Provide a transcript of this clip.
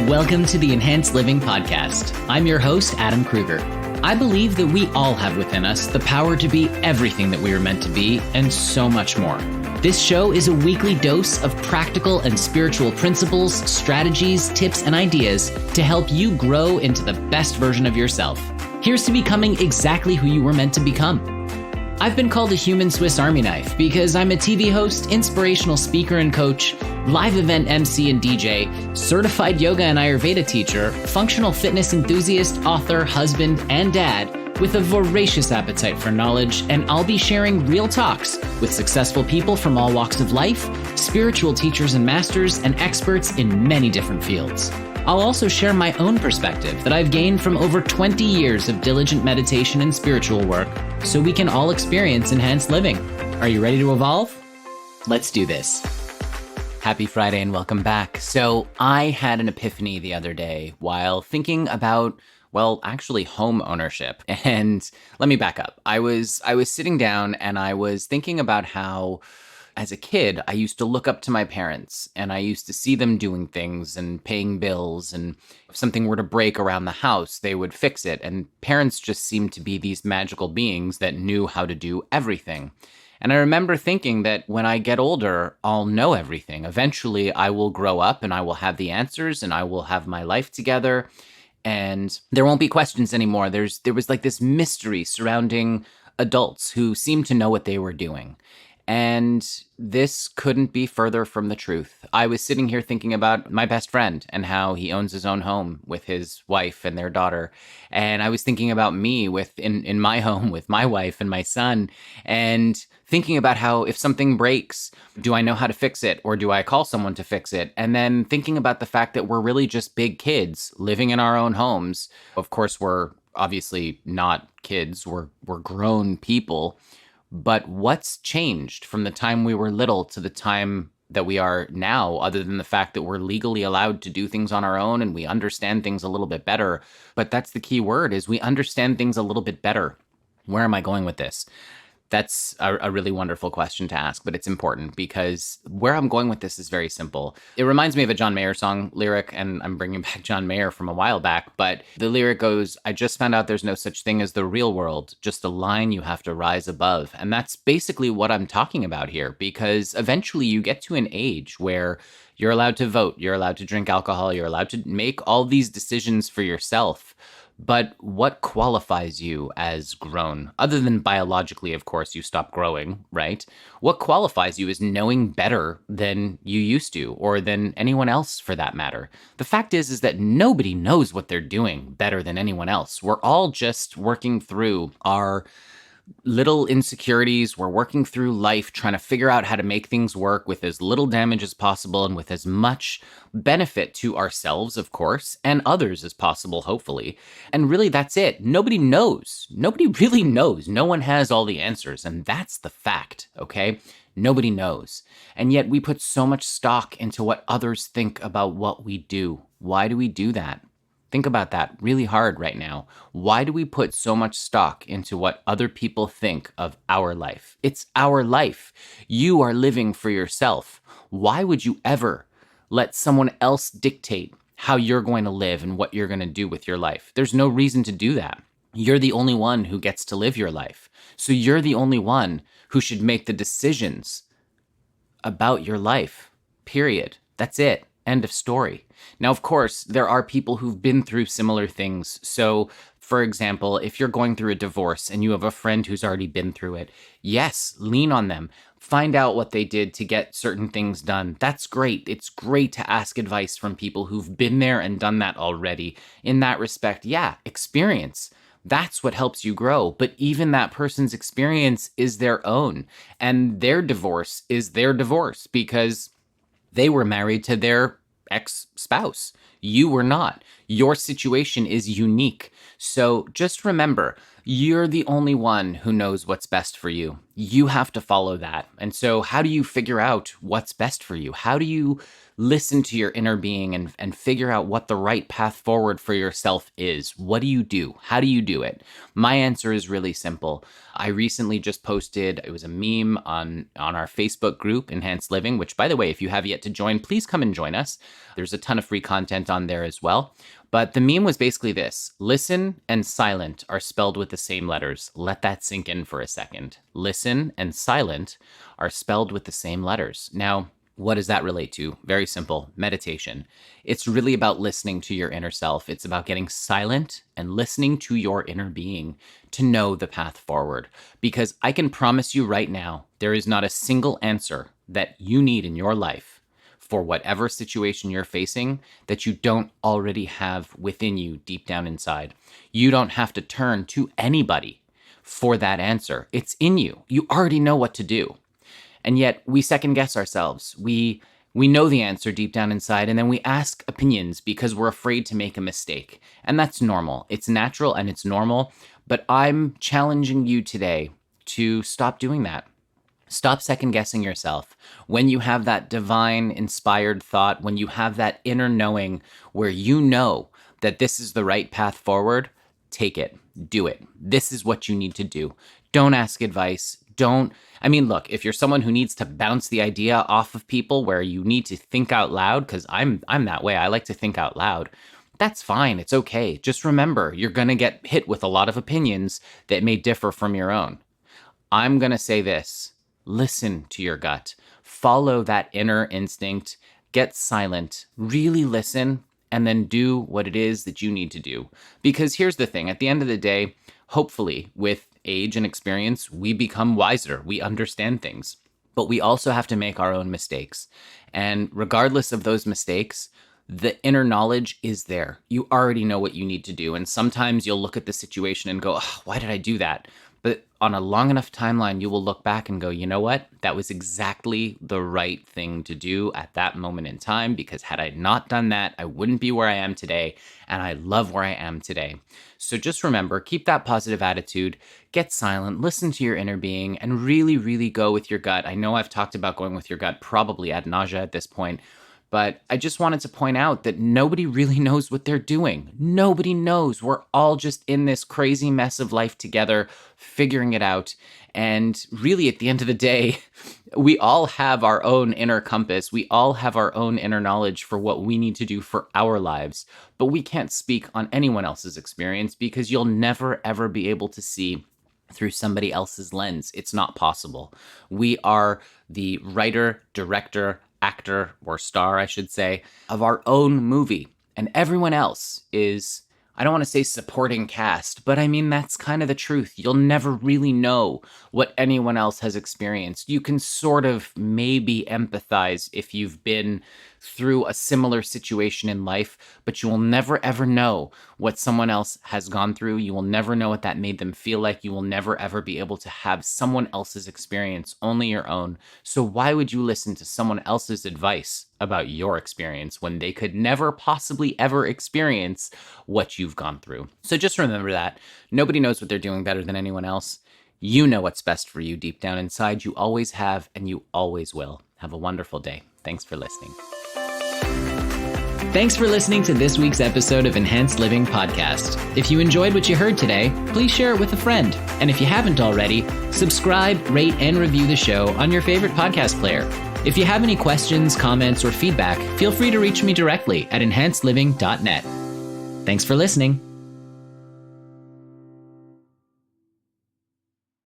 Welcome to the Enhanced Living Podcast. I'm your host, Adam Kruger. I believe that we all have within us the power to be everything that we were meant to be and so much more. This show is a weekly dose of practical and spiritual principles, strategies, tips, and ideas to help you grow into the best version of yourself. Here's to becoming exactly who you were meant to become. I've been called a human Swiss Army knife because I'm a TV host, inspirational speaker and coach, live event MC and DJ, certified yoga and Ayurveda teacher, functional fitness enthusiast, author, husband, and dad with a voracious appetite for knowledge, and I'll be sharing real talks with successful people from all walks of life, spiritual teachers and masters, and experts in many different fields. I'll also share my own perspective that I've gained from over 20 years of diligent meditation and spiritual work so we can all experience enhanced living. Are you ready to evolve? Let's do this. Happy Friday and welcome back. So I had an epiphany the other day while thinking about, actually home ownership. And let me back up. I was sitting down and I was thinking about how as a kid, I used to look up to my parents and I used to see them doing things and paying bills. And if something were to break around the house, they would fix it. And parents just seemed to be these magical beings that knew how to do everything. And I remember thinking that when I get older, I'll know everything. Eventually, I will grow up and I will have the answers and I will have my life together. And there won't be questions anymore. There was like this mystery surrounding adults who seemed to know what they were doing. And this couldn't be further from the truth. I was sitting here thinking about my best friend and how he owns his own home with his wife and their daughter. And I was thinking about me in my home with my wife and my son, and thinking about how if something breaks, do I know how to fix it or do I call someone to fix it? And then thinking about the fact that we're really just big kids living in our own homes. Of course, we're obviously not kids. We're grown people. But what's changed from the time we were little to the time that we are now, other than the fact that we're legally allowed to do things on our own and we understand things a little bit better? But that's the key word, is we understand things a little bit better. Where am I going with this? That's a really wonderful question to ask, but it's important because where I'm going with this is very simple. It reminds me of a John Mayer song lyric, and I'm bringing back John Mayer from a while back, but the lyric goes, "I just found out there's no such thing as the real world, just a line you have to rise above." And that's basically what I'm talking about here, because eventually you get to an age where you're allowed to vote, you're allowed to drink alcohol, you're allowed to make all these decisions for yourself. But what qualifies you as grown? Other than biologically, of course, you stop growing, right? What qualifies you as knowing better than you used to, or than anyone else for that matter? The fact is that nobody knows what they're doing better than anyone else. We're all just working through our little insecurities. We're working through life, trying to figure out how to make things work with as little damage as possible and with as much benefit to ourselves, of course, and others as possible, hopefully. And really, that's it. Nobody knows. Nobody really knows. No one has all the answers. And that's the fact, okay? Nobody knows. And yet we put so much stock into what others think about what we do. Why do we do that? Think about that really hard right now. Why do we put so much stock into what other people think of our life? It's our life. You are living for yourself. Why would you ever let someone else dictate how you're going to live and what you're going to do with your life? There's no reason to do that. You're the only one who gets to live your life. So you're the only one who should make the decisions about your life, period. That's it. End of story. Now, of course, there are people who've been through similar things. So, for example, if you're going through a divorce and you have a friend who's already been through it, yes, lean on them. Find out what they did to get certain things done. That's great. It's great to ask advice from people who've been there and done that already. In that respect, yeah, experience. That's what helps you grow. But even that person's experience is their own. And their divorce is their divorce because they were married to their ex-spouse. You were not. Your situation is unique. So just remember, you're the only one who knows what's best for you. You have to follow that. And so how do you figure out what's best for you? How do you listen to your inner being and figure out what the right path forward for yourself is. What do you do? How do you do it? My answer is really simple. I recently just posted, it was a meme on our Facebook group, Enhanced Living, which, by the way, if you have yet to join, please come and join us. There's a ton of free content on there as well. But the meme was basically this: listen and silent are spelled with the same letters. Let that sink in for a second. Listen and silent are spelled with the same letters. Now, what does that relate to? Very simple: meditation. It's really about listening to your inner self. It's about getting silent and listening to your inner being to know the path forward. Because I can promise you right now, there is not a single answer that you need in your life for whatever situation you're facing that you don't already have within you deep down inside. You don't have to turn to anybody for that answer. It's in you. You already know what to do. And yet we second guess ourselves. We know the answer deep down inside, and then we ask opinions because we're afraid to make a mistake. And that's normal. It's natural and it's normal. But I'm challenging you today to stop doing that. Stop second guessing yourself. When you have that divine inspired thought, when you have that inner knowing where you know that this is the right path forward, take it, do it. This is what you need to do. Don't ask advice. Look, if you're someone who needs to bounce the idea off of people where you need to think out loud, because I'm that way, I like to think out loud, that's fine. It's okay. Just remember, you're going to get hit with a lot of opinions that may differ from your own. I'm going to say this. Listen to your gut. Follow that inner instinct. Get silent. Really listen, and then do what it is that you need to do. Because here's the thing. At the end of the day, hopefully, with age and experience, we become wiser. We understand things. But we also have to make our own mistakes. And regardless of those mistakes, the inner knowledge is there. You already know what you need to do. And sometimes you'll look at the situation and go, oh, why did I do that? But on a long enough timeline, you will look back and go, you know what? That was exactly the right thing to do at that moment in time, because had I not done that, I wouldn't be where I am today. And I love where I am today. So just remember, keep that positive attitude, get silent, listen to your inner being, and really, really go with your gut. I know I've talked about going with your gut probably ad nauseum at this point, but I just wanted to point out that nobody really knows what they're doing. Nobody knows. We're all just in this crazy mess of life together, figuring it out. And really, at the end of the day, we all have our own inner compass. We all have our own inner knowledge for what we need to do for our lives. But we can't speak on anyone else's experience because you'll never, ever be able to see through somebody else's lens. It's not possible. We are the writer, director, actor, or star, I should say, of our own movie. And everyone else is, I don't want to say supporting cast, but I mean, that's kind of the truth. You'll never really know what anyone else has experienced. You can sort of maybe empathize if you've been through a similar situation in life, but you will never ever know what someone else has gone through. You will never know what that made them feel like. You will never ever be able to have someone else's experience, only your own. So why would you listen to someone else's advice about your experience when they could never possibly ever experience what you've gone through? So just remember that. Nobody knows what they're doing better than anyone else. You know what's best for you deep down inside. You always have, and you always will. Have a wonderful day. Thanks for listening. Thanks for listening to this week's episode of Enhanced Living Podcast. If you enjoyed what you heard today, please share it with a friend. And if you haven't already, subscribe, rate, and review the show on your favorite podcast player. If you have any questions, comments, or feedback, feel free to reach me directly at enhancedliving.net. Thanks for listening.